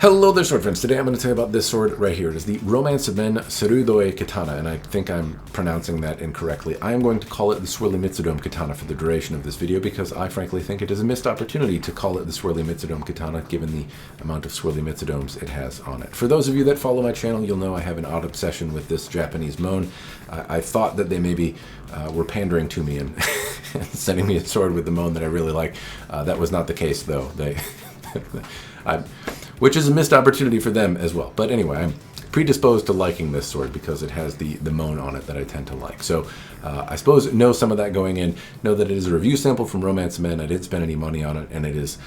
Hello there, sword friends. Today I'm going to tell you about this sword right here. It is the Romance of Men Surudoi Katana, and I think I'm pronouncing that incorrectly. I am going to call it the Swirly Mitsudome Katana for the duration of this video because I frankly think it is a missed opportunity to call it the Swirly Mitsudome Katana given the amount of swirly mitsudomes it has on it. For those of you that follow my channel, you'll know I have an odd obsession with this Japanese mon. I thought that they maybe were pandering to me and sending me a sword with the mon that I really like. That was not the case, though. Which is a missed opportunity for them as well. But anyway, I'm predisposed to liking this sword because it has the mon on it that I tend to like. So I suppose know some of that going in. Know that it is a review sample from Romance of Men. I didn't spend any money on it, and it is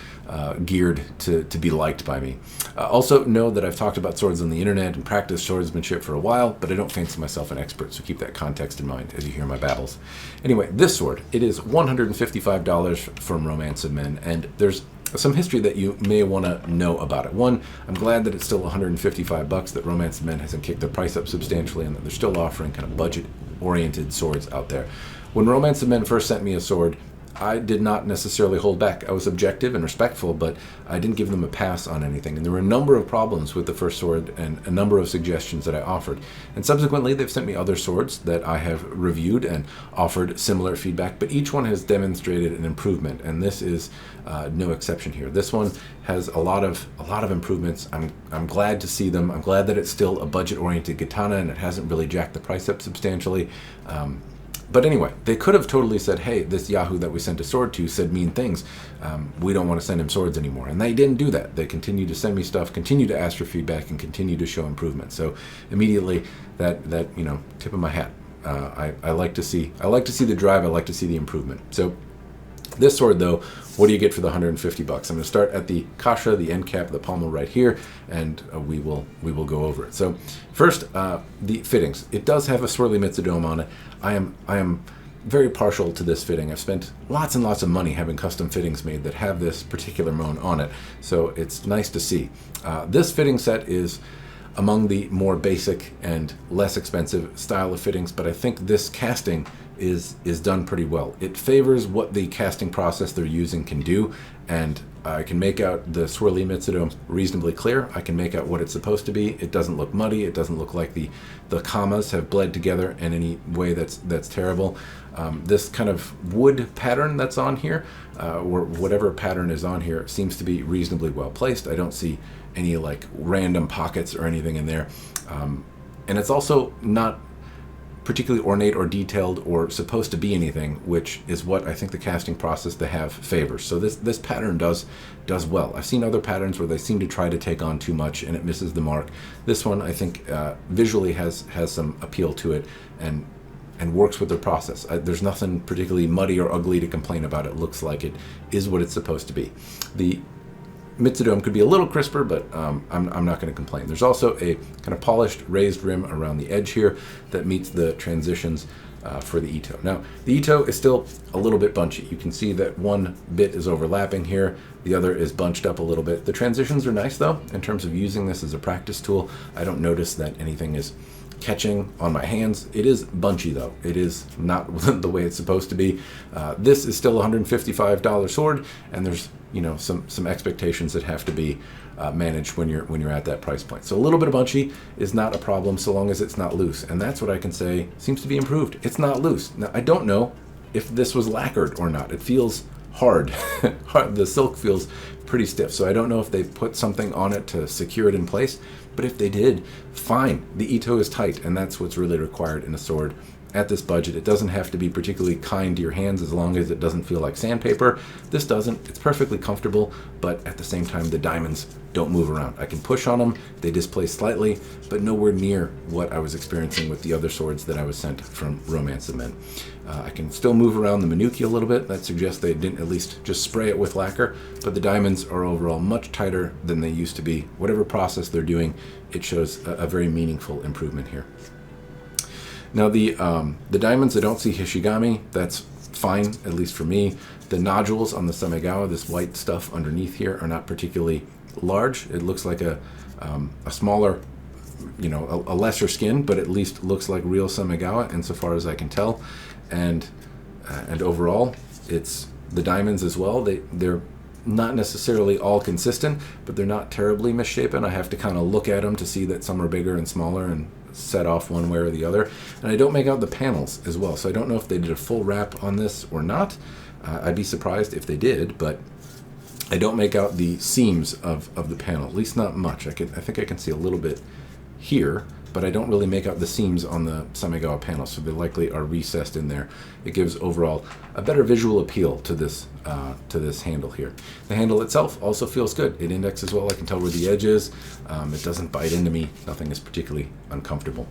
geared to be liked by me. Also know that I've talked about swords on the internet and practiced swordsmanship for a while, but I don't fancy myself an expert, so keep that context in mind as you hear my babbles. Anyway, this sword, it is $155 from Romance of Men, and there's some history that you may want to know about it. One, I'm glad that it's still $155, that Romance of Men hasn't kicked their price up substantially, and that they're still offering kind of budget-oriented swords out there. When Romance of Men first sent me a sword, I did not necessarily hold back. I was objective and respectful, but I didn't give them a pass on anything. And there were a number of problems with the first sword and a number of suggestions that I offered. And subsequently, they've sent me other swords that I have reviewed and offered similar feedback, but each one has demonstrated an improvement, and this is no exception here. This one has a lot of improvements. I'm glad to see them. I'm glad that it's still a budget-oriented katana and it hasn't really jacked the price up substantially. But anyway, they could have totally said, hey, this Yahoo that we sent a sword to said mean things. We don't want to send him swords anymore. And they didn't do that. They continued to send me stuff, continued to ask for feedback, and continued to show improvement. So immediately, that tip of my hat. I like to see the drive. I like to see the improvement. So this sword, though, what do you get for the $150? I'm going to start at the kasha, the end cap, the pommel right here, and we will go over it. So first, the fittings. It does have a swirly mitsudome on it. I am very partial to this fitting. I've spent lots and lots of money having custom fittings made that have this particular mon on it, so it's nice to see. This fitting set is among the more basic and less expensive style of fittings, but I think this casting is done pretty well. It favors what the casting process they're using can do, and I can make out the swirly mitsudome reasonably clear. I can make out what it's supposed to be. It doesn't look muddy. It doesn't look like the commas have bled together in any way that's terrible. This kind of wood pattern that's on here, or whatever pattern is on here, seems to be reasonably well placed. I don't see any like random pockets or anything in there. And it's also not particularly ornate or detailed or supposed to be anything, which is what I think the casting process they have favors. So this pattern does well. I've seen other patterns where they seem to try to take on too much and it misses the mark. This one, I think, visually has some appeal to it and works with their process. There's nothing particularly muddy or ugly to complain about. It looks like it is what it's supposed to be. The mitsudome could be a little crisper, but I'm not going to complain. There's also a kind of polished raised rim around the edge here that meets the transitions for the ito. Now, the ito is still a little bit bunchy. You can see that one bit is overlapping here. The other is bunched up a little bit. The transitions are nice, though, in terms of using this as a practice tool. I don't notice that anything is catching on my hands. It is bunchy, though. It is not the way it's supposed to be. This is still a $155 sword, and there's some expectations that have to be managed when you're at that price point. So a little bit of bunchy is not a problem so long as it's not loose, and that's what I can say seems to be improved. It's not loose. Now, I don't know if this was lacquered or not. It feels hard. The silk feels pretty stiff, so I don't know if they put something on it to secure it in place, but if they did, fine. The ito is tight, and that's what's really required in a sword at this budget. It doesn't have to be particularly kind to your hands as long as it doesn't feel like sandpaper. This doesn't. It's perfectly comfortable, but at the same time, the diamonds don't move around. I can push on them. They displace slightly, but nowhere near what I was experiencing with the other swords that I was sent from Romance of Men. I can still move around the Manuki a little bit. That suggests they didn't at least just spray it with lacquer, but the diamonds are overall much tighter than they used to be. Whatever process they're doing, it shows a very meaningful improvement here. Now the diamonds, I don't see Hishigami. That's fine, at least for me. The nodules on the Samegawa, this white stuff underneath here, are not particularly large. It looks like a smaller, a lesser skin, but at least looks like real Samegawa insofar as I can tell. And overall, it's the diamonds as well. They're not necessarily all consistent, but they're not terribly misshapen. I have to kind of look at them to see that some are bigger and smaller and set off one way or the other. And I don't make out the panels as well, so I don't know if they did a full wrap on this or not. I'd be surprised if they did, but I don't make out the seams of the panel, at least not much. I think I can see a little bit here, but I don't really make out the seams on the Samigawa panel, so they likely are recessed in there. It gives overall a better visual appeal to this handle here. The handle itself also feels good. It indexes well. I can tell where the edge is. It doesn't bite into me. Nothing is particularly uncomfortable.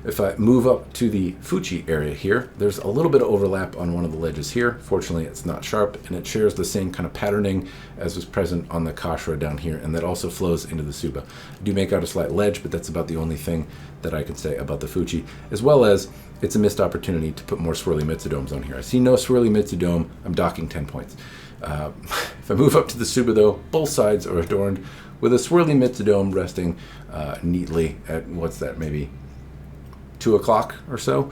If I move up to the Fuchi area here, there's a little bit of overlap on one of the ledges here. Fortunately, it's not sharp, and it shares the same kind of patterning as was present on the Kashira down here, and that also flows into the Tsuba. I do make out a slight ledge, but that's about the only thing that I can say about the Fuchi, as well as it's a missed opportunity to put more swirly Mitsudomes on here. I see no swirly Mitsudome. I'm docking 10 points. If I move up to the Tsuba, though, both sides are adorned with a swirly Mitsudome resting neatly at, what's that, maybe 2 o'clock or so.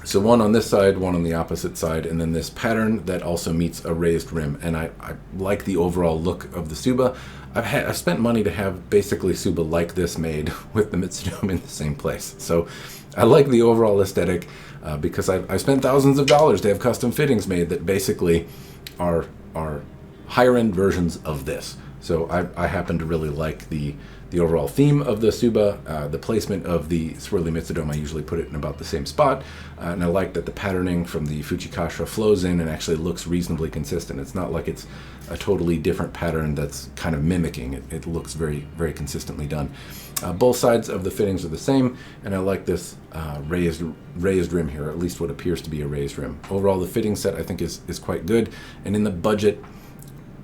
So one on this side, one on the opposite side, and then this pattern that also meets a raised rim. And I like the overall look of the Tsuba. I've spent money to have basically Tsuba like this made with the Mitsudome in the same place. So I like the overall aesthetic because I've spent thousands of dollars to have custom fittings made that basically are higher end versions of this. So I happen to really like the overall theme of the Tsuba, the placement of the swirly Mitsudome. I usually put it in about the same spot, and I like that the patterning from the Fuchikashira flows in and actually looks reasonably consistent. It's not like it's a totally different pattern that's kind of mimicking. It looks very, very consistently done. Both sides of the fittings are the same, and I like this raised rim here, or at least what appears to be a raised rim. Overall, the fitting set I think is quite good, and in the budget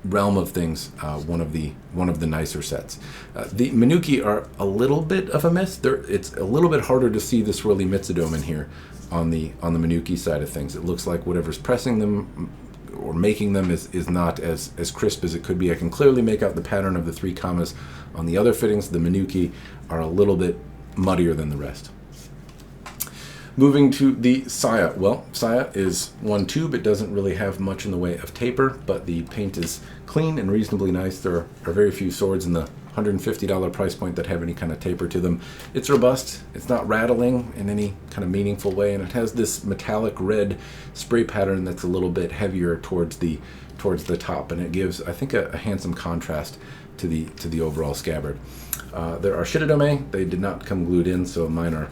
realm of things, one of the nicer sets. The Minuki are a little bit of a miss. It's a little bit harder to see the swirly Mitsudome in here on the Minuki side of things. It looks like whatever's pressing them or making them is not as crisp as it could be. I can clearly make out the pattern of the 3 commas on the other fittings. The Minuki are a little bit muddier than the rest. Moving to the Saya. Well, Saya is one tube. It doesn't really have much in the way of taper, but the paint is clean and reasonably nice. There are very few swords in the $150 price point that have any kind of taper to them. It's robust. It's not rattling in any kind of meaningful way, and it has this metallic red spray pattern that's a little bit heavier towards the top, and it gives, I think, a handsome contrast to the overall scabbard. There are Shitodome. They did not come glued in, so mine are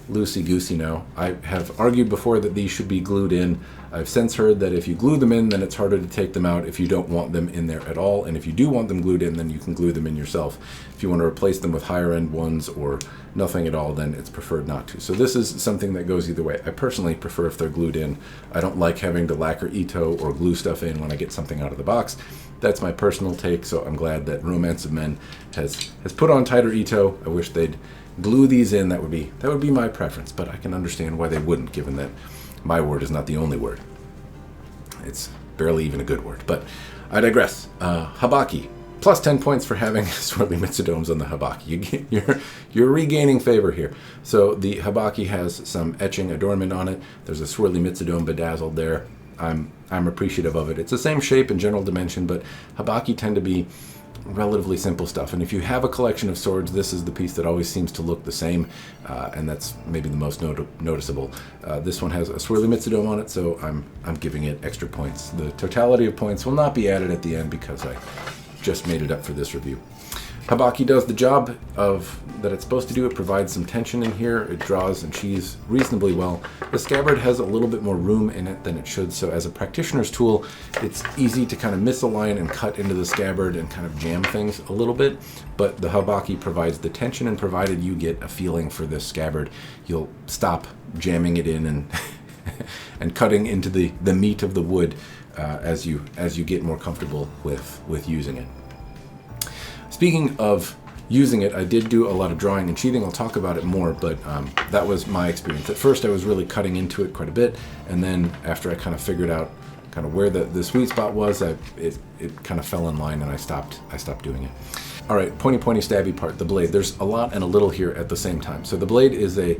loosey-goosey now. I have argued before that these should be glued in. I've since heard that if you glue them in, then it's harder to take them out if you don't want them in there at all. And if you do want them glued in, then you can glue them in yourself. If you want to replace them with higher-end ones or nothing at all, then it's preferred not to. So this is something that goes either way. I personally prefer if they're glued in. I don't like having to lacquer Ito or glue stuff in when I get something out of the box. That's my personal take, so I'm glad that Romance of Men has put on tighter Ito. I wish they'd glue these in. That would be my preference, but I can understand why they wouldn't, given that my word is not the only word. It's barely even a good word, but I digress. Habaki, plus 10 points for having swirly Mitsudomes on the Habaki. You're regaining favor here. So the Habaki has some etching adornment on it. There's a swirly Mitsudome bedazzled there. I'm appreciative of it. It's the same shape and general dimension, but Habaki tend to be relatively simple stuff, and if you have a collection of swords, this is the piece that always seems to look the same, and that's maybe the most noticeable. This one has a swirly Mitsudome on it, so I'm giving it extra points. The totality of points will not be added at the end because I just made it up for this review. Habaki does the job that it's supposed to do. It provides some tension in here. It draws and sheathes reasonably well. The scabbard has a little bit more room in it than it should, so as a practitioner's tool, it's easy to kind of misalign and cut into the scabbard and kind of jam things a little bit, but the Habaki provides the tension, and provided you get a feeling for this scabbard, you'll stop jamming it in and and cutting into the meat of the wood as you get more comfortable with using it. Speaking of using it, I did do a lot of drawing and sheathing. I'll talk about it more, but that was my experience. At first, I was really cutting into it quite a bit, and then after I kind of figured out kind of where the sweet spot was, it kind of fell in line, and I stopped doing it. All right, pointy stabby part, the blade. There's a lot and a little here at the same time. So the blade is a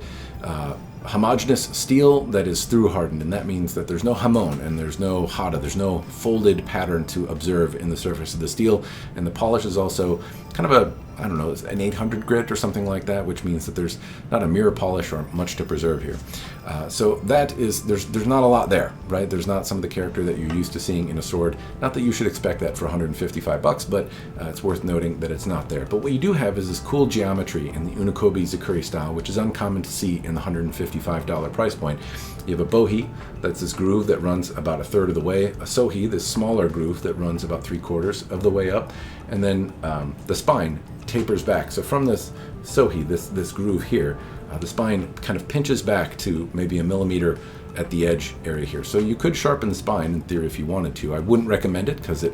homogeneous steel that is through hardened, and that means that there's no hamon and there's no hada, there's no folded pattern to observe in the surface of the steel, and the polish is also kind of a, I don't know, an 800 grit or something like that, which means that there's not a mirror polish or much to preserve here. So that is, there's not a lot there, right? There's not some of the character that you're used to seeing in a sword. Not that you should expect that for $155, but it's worth noting that it's not there. But what you do have is this cool geometry in the Unokobi Zakuri style, which is uncommon to see in the $155 price point. You have a bohi, that's this groove that runs about a third of the way, a sohi, this smaller groove that runs about 3/4 of the way up, and then the spine tapers back. So from this sohi, this groove here, the spine kind of pinches back to maybe 1 millimeter at the edge area here. So you could sharpen the spine in theory if you wanted to. I wouldn't recommend it because it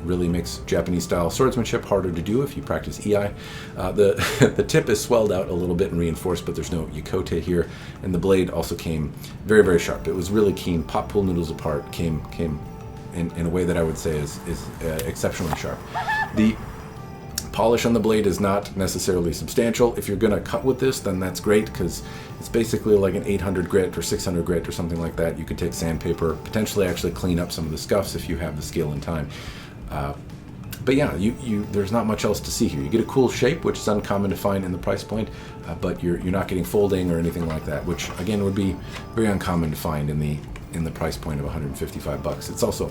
really makes Japanese style swordsmanship harder to do if you practice EI. The tip is swelled out a little bit and reinforced, but there's no yakote here. And the blade also came very, very sharp. It was really keen, pop pool noodles apart, came in a way that I would say is exceptionally sharp. The polish on the blade is not necessarily substantial. If you're going to cut with this, then that's great because it's basically like an 800 grit or 600 grit or something like that. You could take sandpaper, potentially actually clean up some of the scuffs if you have the skill and time. But yeah, there's not much else to see here. You get a cool shape, which is uncommon to find in the price point, but you're not getting folding or anything like that, which again would be very uncommon to find in the price point of $155. It's also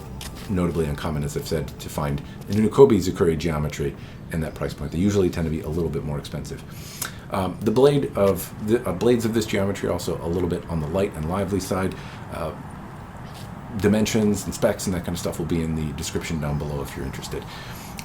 notably uncommon, as I've said, to find an Unokobi Zakuri geometry in that price point. They usually tend to be a little bit more expensive. The blades of this geometry also a little bit on the light and lively side. Dimensions and specs and that kind of stuff will be in the description down below if you're interested.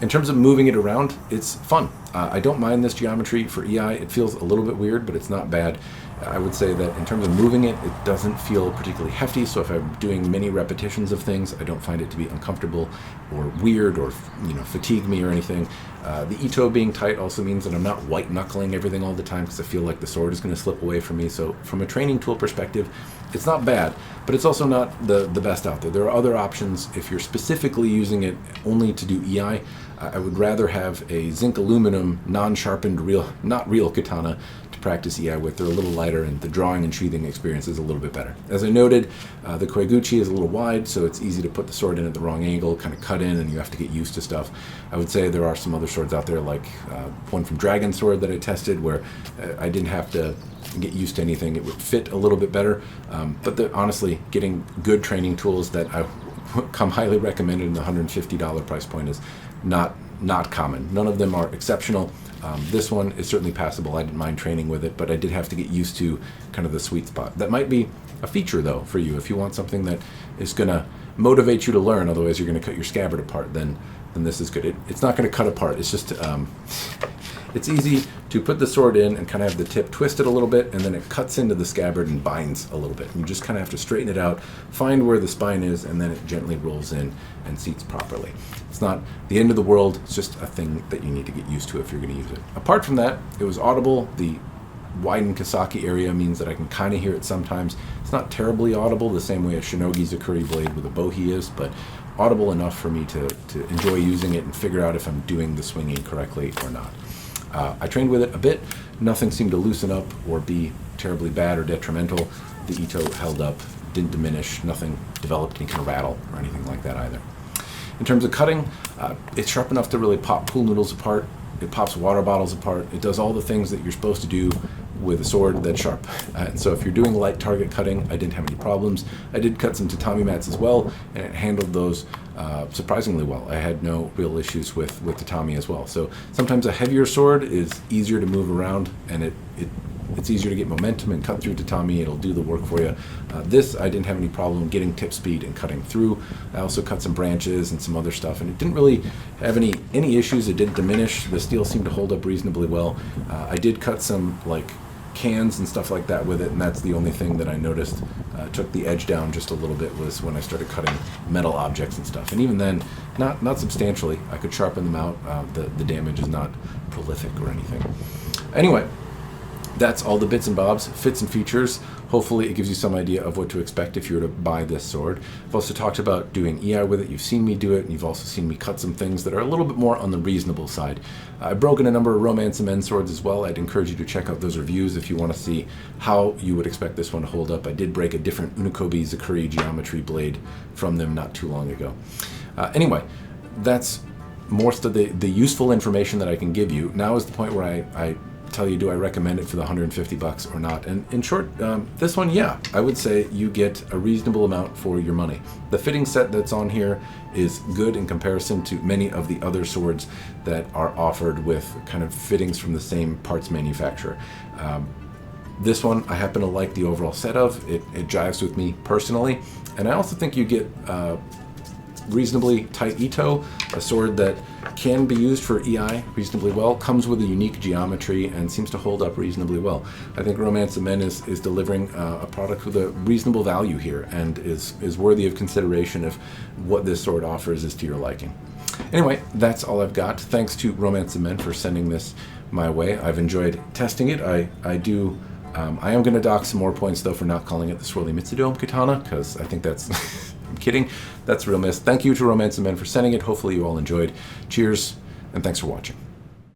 In terms of moving it around, it's fun. I don't mind this geometry for EI. It feels a little bit weird, but it's not bad. I would say that in terms of moving it, it doesn't feel particularly hefty, so if I'm doing many repetitions of things, I don't find it to be uncomfortable or weird or fatigue me or anything. The ito being tight also means that I'm not white knuckling everything all the time because I feel like the sword is going to slip away from me. So from a training tool perspective, it's not bad, but it's also not the best out there. There are other options if you're specifically using it only to do EI. I would rather have a zinc aluminum, non-sharpened, not real katana to practice EI with. They're a little lighter and the drawing and sheathing experience is a little bit better. As I noted, the koiguchi is a little wide, so it's easy to put the sword in at the wrong angle, kind of cut in, and you have to get used to stuff. I would say there are some other swords out there, like one from Dragon Sword that I tested, where I didn't have to get used to anything. It would fit a little bit better, but honestly, getting good training tools that I come highly recommended in the $150 price point is not common. None of them are exceptional. This one is certainly passable. I didn't mind training with it, but I did have to get used to kind of the sweet spot. That might be a feature, though, for you. If you want something that is going to motivate you to learn, otherwise you're going to cut your scabbard apart, then this is good. It's not going to cut apart. It's just it's easy to put the sword in and kind of have the tip twisted a little bit, and then it cuts into the scabbard and binds a little bit. And you just kind of have to straighten it out, find where the spine is, and then it gently rolls in and seats properly. It's not the end of the world. It's just a thing that you need to get used to if you're going to use it. Apart from that, it was audible. The widened Kasaki area means that I can kind of hear it sometimes. It's not terribly audible, the same way a Shinogi Zakuri blade with a bohi is, but audible enough for me to enjoy using it and figure out if I'm doing the swinging correctly or not. I trained with it a bit. Nothing seemed to loosen up or be terribly bad or detrimental. The ito held up, didn't diminish, nothing developed any kind of rattle or anything like that either. In terms of cutting, it's sharp enough to really pop pool noodles apart. It pops water bottles apart. It does all the things that you're supposed to do with a sword that's sharp. And so if you're doing light target cutting, I didn't have any problems. I did cut some tatami mats as well, and it handled those surprisingly well. I had no real issues with tatami as well. So sometimes a heavier sword is easier to move around, and it's easier to get momentum and cut through tatami. It'll do the work for you. This, I didn't have any problem getting tip speed and cutting through. I also cut some branches and some other stuff, and it didn't really have any issues. It didn't diminish. The steel seemed to hold up reasonably well. I did cut some cans and stuff like that with it, and that's the only thing that I noticed took the edge down just a little bit was when I started cutting metal objects and stuff. And even then, not substantially. I could sharpen them out. The damage is not prolific or anything. Anyway, that's all the bits and bobs, fits and features. Hopefully it gives you some idea of what to expect if you were to buy this sword. I've also talked about doing EI with it. You've seen me do it, and you've also seen me cut some things that are a little bit more on the reasonable side. I've broken a number of Romance of Men swords as well. I'd encourage you to check out those reviews if you want to see how you would expect this one to hold up. I did break a different Unokobe Zakuri geometry blade from them not too long ago. Anyway, that's most of the useful information that I can give you. Now is the point where I tell you, do I recommend it for the $150 or not? And in short, this one, yeah, I would say you get a reasonable amount for your money. The fitting set that's on here is good in comparison to many of the other swords that are offered with kind of fittings from the same parts manufacturer. This one, I happen to like the overall set of. It jives with me personally. And I also think you get reasonably tight Ito, a sword that can be used for EI reasonably well, comes with a unique geometry, and seems to hold up reasonably well. I think Romance of Men is delivering a product with a reasonable value here, and is worthy of consideration if what this sword offers is to your liking. Anyway, that's all I've got. Thanks to Romance of Men for sending this my way. I've enjoyed testing it. I am going to dock some more points, though, for not calling it the Swirly Mitsudome Katana, because I think that's... I'm kidding. That's a real miss. Thank you to Romance of Men for sending it. Hopefully you all enjoyed. Cheers, and thanks for watching.